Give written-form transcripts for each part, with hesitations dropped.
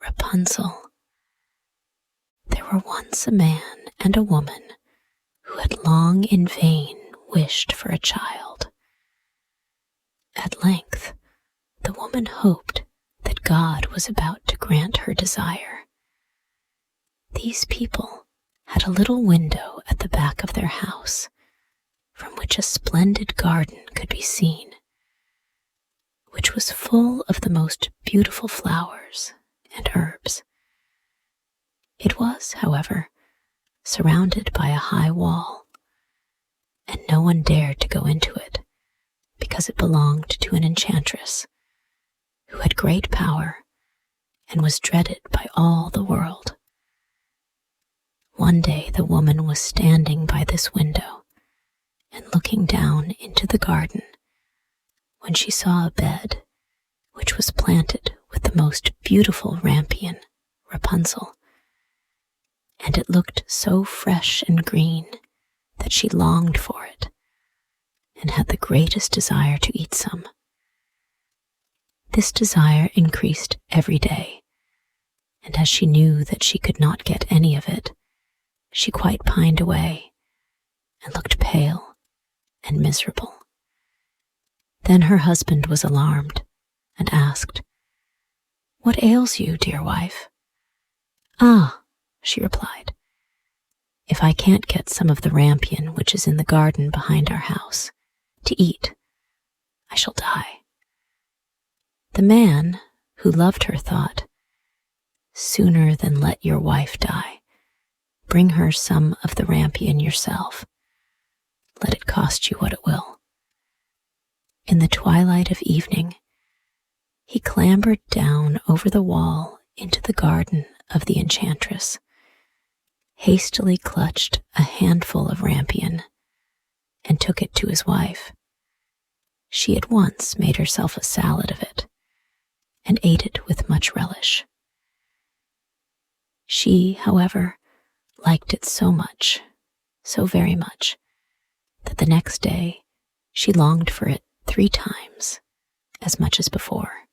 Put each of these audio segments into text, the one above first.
Rapunzel. There were once a man and a woman who had long in vain wished for a child. At length, the woman hoped that God was about to grant her desire. These people had a little window at the back of their house, from which a splendid garden could be seen, which was full of the most beautiful flowers and herbs. It was, however, surrounded by a high wall, and no one dared to go into it, because it belonged to an enchantress, who had great power and was dreaded by all the world. One day the woman was standing by this window and looking down into the garden when she saw a bed which was planted with the most beautiful rampion, Rapunzel, and it looked so fresh and green that she longed for it and had the greatest desire to eat some. This desire increased every day, and as she knew that she could not get any of it, she quite pined away and looked pale and miserable. Then her husband was alarmed and asked, "What ails you, dear wife?" "Ah," she replied, "if I can't get some of the rampion which is in the garden behind our house to eat, I shall die." The man, who loved her, thought, "Sooner than let your wife die, bring her some of the rampion yourself. Let it cost you what it will." In the twilight of evening, he clambered down over the wall into the garden of the enchantress, hastily clutched a handful of rampion, and took it to his wife. She at once made herself a salad of it, and ate it with much relish. She, however, liked it so much, so very much, that the next day she longed for it 3 times as much as before.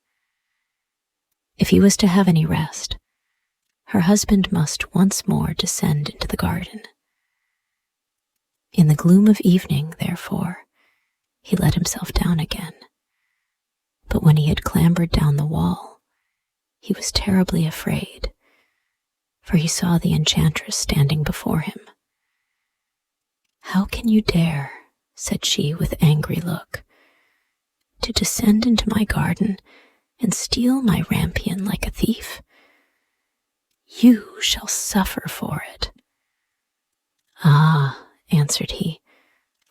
If he was to have any rest, her husband must once more descend into the garden. In the gloom of evening, therefore, he let himself down again. But when he had clambered down the wall, he was terribly afraid, for he saw the enchantress standing before him. "How can you dare," said she with angry look, "to descend into my garden and steal my rampion like a thief? You shall suffer for it." "Ah," answered he,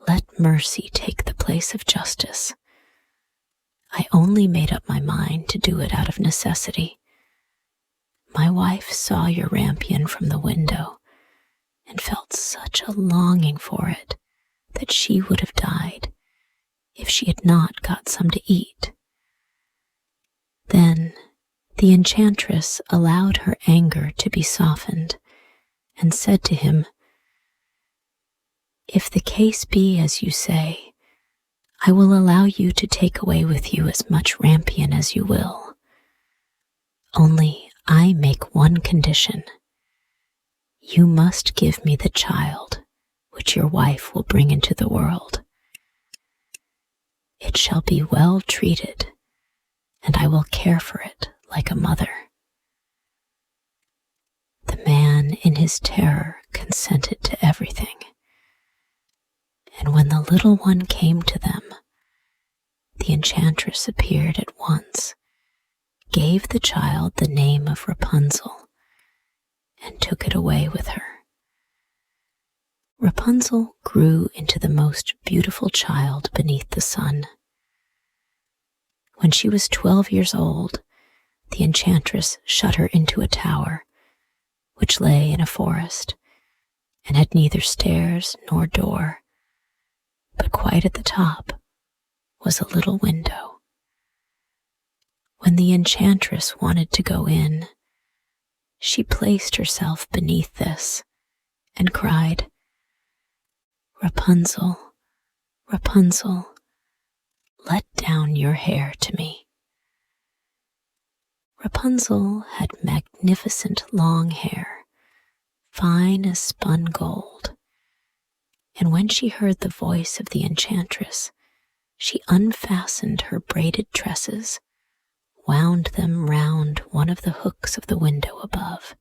"let mercy take the place of justice. I only made up my mind to do it out of necessity. My wife saw your rampion from the window and felt such a longing for it that she would have died if she had not got some to eat." Then the enchantress allowed her anger to be softened and said to him, "If the case be as you say, I will allow you to take away with you as much rampion as you will. Only I make one condition. You must give me the child which your wife will bring into the world. It shall be well treated, and I will care for it like a mother." The man in his terror consented to everything, and when the little one came to them, the enchantress appeared at once, gave the child the name of Rapunzel, and took it away with her. Rapunzel grew into the most beautiful child beneath the sun. When she was 12 years old, the enchantress shut her into a tower, which lay in a forest, and had neither stairs nor door, but quite at the top was a little window. When the enchantress wanted to go in, she placed herself beneath this and cried, "Rapunzel, Rapunzel, let down your hair to me." Rapunzel had magnificent long hair, fine as spun gold, and when she heard the voice of the enchantress, she unfastened her braided tresses, wound them round one of the hooks of the window above,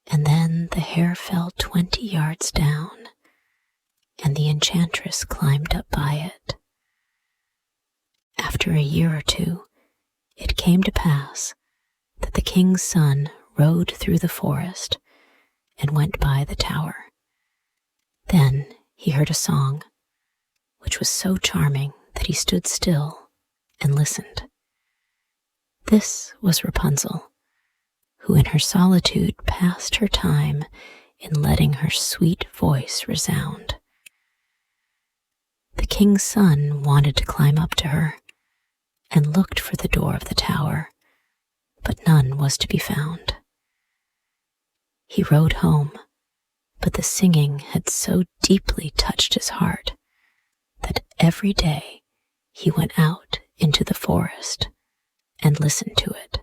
and then the hair fell 20 yards down, and the enchantress climbed up by it. After a year or two, it came to pass that the king's son rode through the forest and went by the tower. Then he heard a song, which was so charming that he stood still and listened. This was Rapunzel, who in her solitude passed her time in letting her sweet voice resound. The king's son wanted to climb up to her and looked for the door of the tower, but none was to be found. He rode home, but the singing had so deeply touched his heart that every day he went out into the forest and listened to it.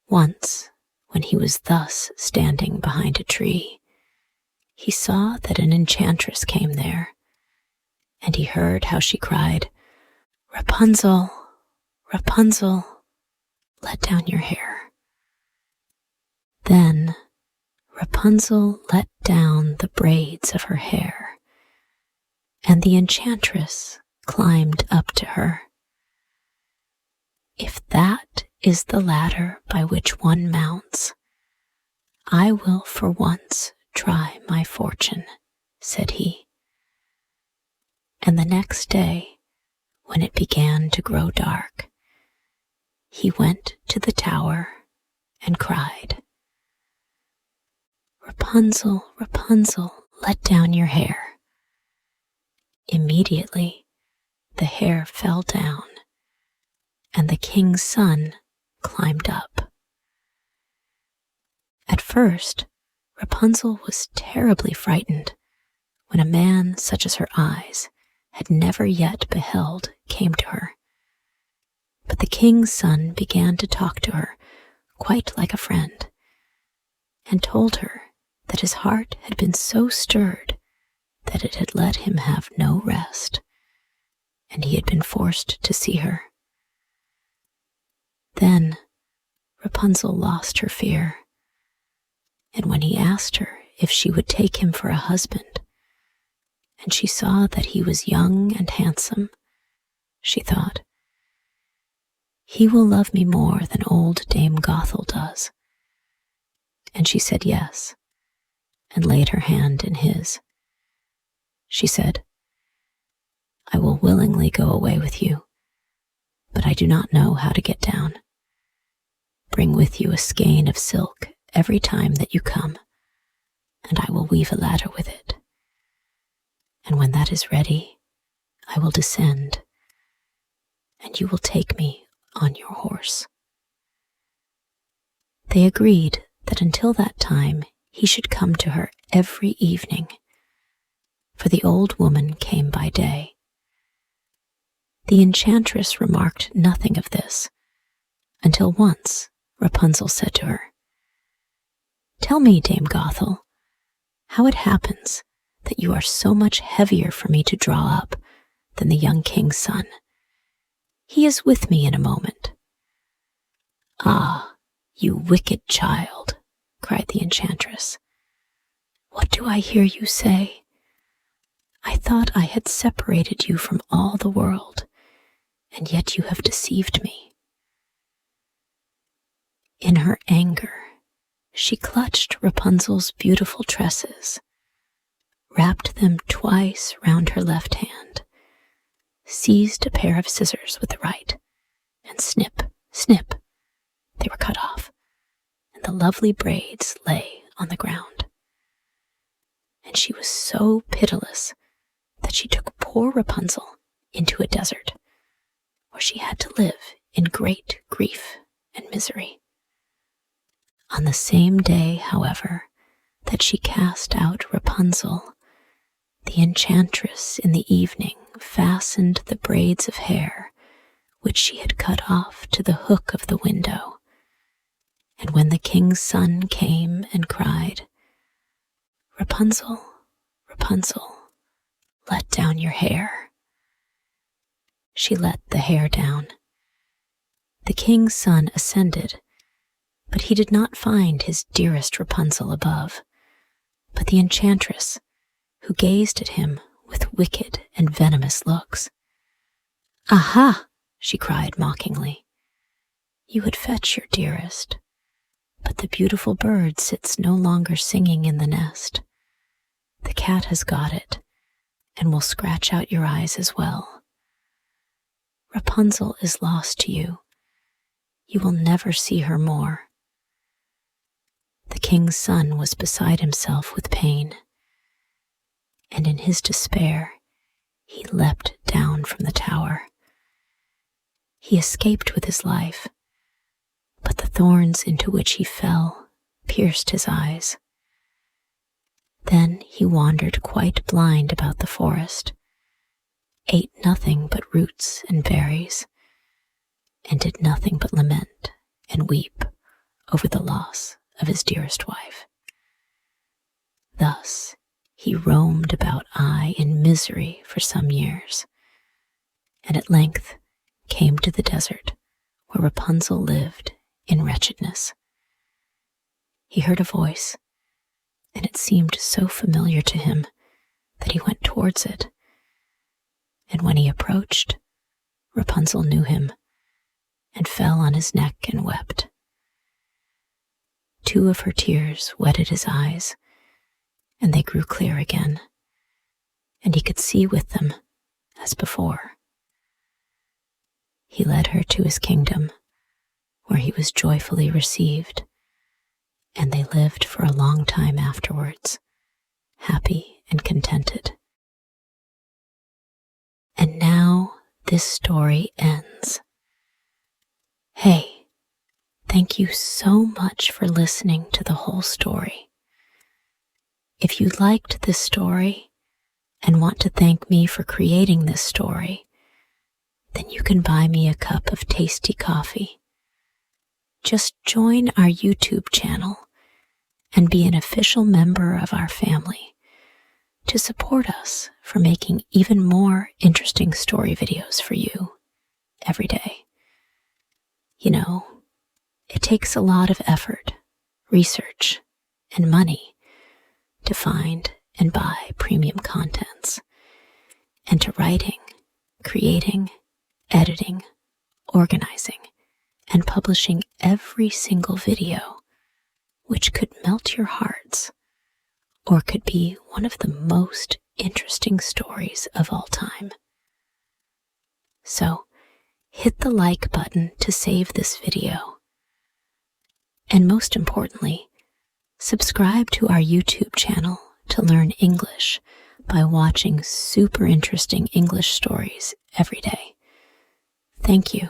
Once, when he was thus standing behind a tree, he saw that an enchantress came there, and he heard how she cried, "Rapunzel, Rapunzel, let down your hair." Then Rapunzel let down the braids of her hair, and the enchantress climbed up to her. "If that is the ladder by which one mounts, I will for once try my fortune," said he. And the next day, when it began to grow dark, he went to the tower and cried, "Rapunzel, Rapunzel, let down your hair." Immediately, the hair fell down, and the king's son climbed up. At first, Rapunzel was terribly frightened when a man such as her eyes had never yet beheld came to her. But the king's son began to talk to her quite like a friend, and told her that his heart had been so stirred that it had let him have no rest, and he had been forced to see her. Then Rapunzel lost her fear, and when he asked her if she would take him for a husband, and she saw that he was young and handsome, she thought, "He will love me more than old Dame Gothel does." And she said yes, and laid her hand in his. She said, "I will willingly go away with you, but I do not know how to get down. Bring with you a skein of silk every time that you come, and I will weave a ladder with it. And when that is ready, I will descend, and you will take me on your horse." They agreed that until that time he should come to her every evening, for the old woman came by day. The enchantress remarked nothing of this, until once Rapunzel said to her, "Tell me, Dame Gothel, how it happens that you are so much heavier for me to draw up than the young king's son. He is with me in a moment." "Ah, you wicked child," cried the enchantress. "What do I hear you say? I thought I had separated you from all the world, and yet you have deceived me." In her anger, she clutched Rapunzel's beautiful tresses, wrapped them twice round her left hand, seized a pair of scissors with the right, and snip, snip, they were cut off, and the lovely braids lay on the ground. And she was so pitiless that she took poor Rapunzel into a desert, where she had to live in great grief and misery. On the same day, however, that she cast out Rapunzel, the enchantress in the evening fastened the braids of hair which she had cut off to the hook of the window, And when the king's son came and cried, "Rapunzel, Rapunzel, let down your hair," she let the hair down. The king's son ascended, but he did not find his dearest Rapunzel above, but the enchantress, who gazed at him with wicked and venomous looks. "Aha!" she cried mockingly. "You would fetch your dearest, but the beautiful bird sits no longer singing in the nest. The cat has got it, and will scratch out your eyes as well. Rapunzel is lost to you. You will never see her more." The king's son was beside himself with pain, and in his despair he leapt down from the tower. He escaped with his life, but the thorns into which he fell pierced his eyes. Then he wandered quite blind about the forest, ate nothing but roots and berries, and did nothing but lament and weep over the loss of his dearest wife. Thus he roamed about in misery for some years, and at length came to the desert where Rapunzel lived in wretchedness. He heard a voice, and it seemed so familiar to him that he went towards it. And when he approached, Rapunzel knew him and fell on his neck and wept. 2 of her tears wetted his eyes, and they grew clear again, and he could see with them as before. He led her to his kingdom, where he was joyfully received, and they lived for a long time afterwards, happy and contented. And now this story ends. Hey, thank you so much for listening to the whole story. If you liked this story and want to thank me for creating this story, then you can buy me a cup of tasty coffee. Just join our YouTube channel and be an official member of our family to support us for making even more interesting story videos for you every day. You know, it takes a lot of effort, research, and money to find and buy premium contents, and to writing, creating, editing, organizing, and publishing every single video, which could melt your hearts or could be one of the most interesting stories of all time. So, hit the like button to save this video. And most importantly, subscribe to our YouTube channel to learn English by watching super interesting English stories every day. Thank you.